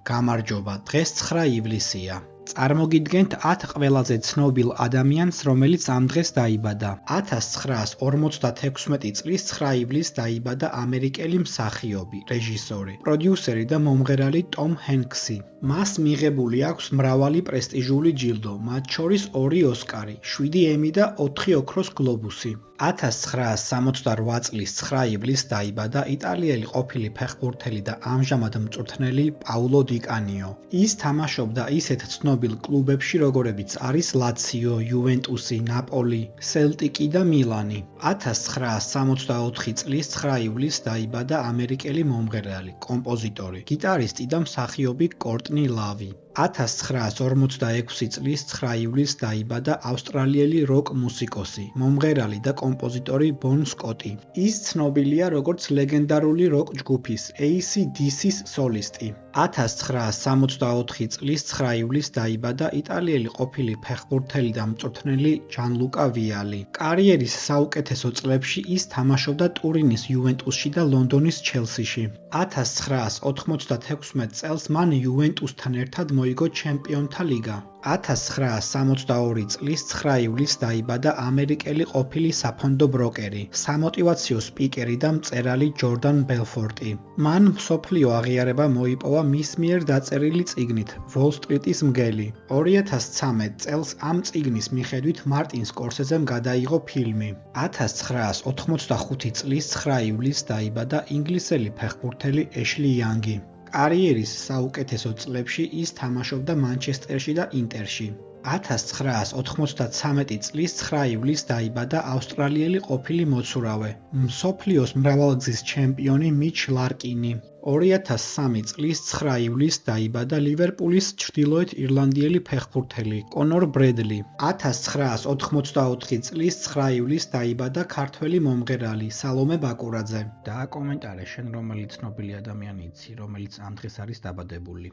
გამარჯობა, დღეს 9 ივლისია. წარმოგიდგენთ 10 ყველაზე ცნობილ ადამიანს, რომელიც ამ დღეს დაიბადა. 1956 წლის 9 ივლისს დაიბადა ამერიკელი მსახიობი, რეჟისორი, პროდიუსერი და მომღერალი ტომ ჰენქსი. მას მიღებული აქვს მრავალი პრესტიჟული ჯილდო, მათ შორის 2 ოსკარი, 7 ემი და 4 ოქროს გლობუსი. 1968 წლის 9 ივლისს დაიბადა იტალიელი ყოფილი ფეხბურთელი და ამჟამად მწვრთნელი პაულო დი კანიო. ის თამაშობდა ისეთ ცნობილ კლუბებში, როგორებიც არის ლაციო, იუვენტუსი, ნაპოლი, სელტიკი და მილანი. 1964 წლის 9 ივლისს დაიბადა ამერიკელი მომღერალი, კომპოზიტორი, გიტარისტი და მსახიობი კორტნი ლავი. 1946 წლის 9 ივლისს დაიბადა ავსტრალიელი როკ მუსიკოსი, მომღერალი და კომპოზიტორი ბონ სკოტი. ის ცნობილია როგორც ლეგენდარული როკ ჯგუფის AC/DC-ს სოლისტი. 1964 წლის 9 ივლისს დაიბადა იტალიელი ყოფილი ფეხბურთელი და მწვრთნელი ჯანლუკა ვიალი. კარიერის საუკეთესო წლებში ის თამაშობდა ტურინის იუვენტუსში და ლონდონის ჩელსიში. 1996 წელს მან იუვენტუსთან ერთად მოიგო ჩემპიონთა ლიგა. 1962 წლის 9 ივლისს დაიბადა ამერიკელი ყოფილი საფონდო ბროკერი, სამოტივაციო სპიკერი და მწერალი ჯორდან ბელფორტი. მან მსოფლიო აღიარება მოიპოვა მის მიერ დაწერილი წიგნით „ვოლ სტრიტის მგელი“. 2013 წელს ამ წიგნის მიხედვით მარტინ სკორსეზემ გადაიღო ფილმი. 1985 წლის 9 ივლისს დაიბადა ინგლისელი ფეხბურთელი ეშლი იანგი. კარიერის საუკეთესო წლებში ის თამაშობდა მანჩესტერში და ინტერში. 1993 წლის 9 ივლისს დაიბადა ავსტრალიელი ყოფილი მოცურავე, მსოფლიოს მრავალგზის ჩემპიონი მიჩ ლარკინი. 2003 წლის 9 ივლისს დაიბადა ლივერპულის ჩრდილოეთ ირლანდიელი ფეხბურთელი კონორ ბრედლი. 1984 წლის 9 ივლისს დაიბადა ქართველი მომღერალი სალომე ბაკურაძე. და კომენტარე შენ რომელი ცნობილი ადამიანი იცი, რომელიც ამ დღეს არის დაბადებული.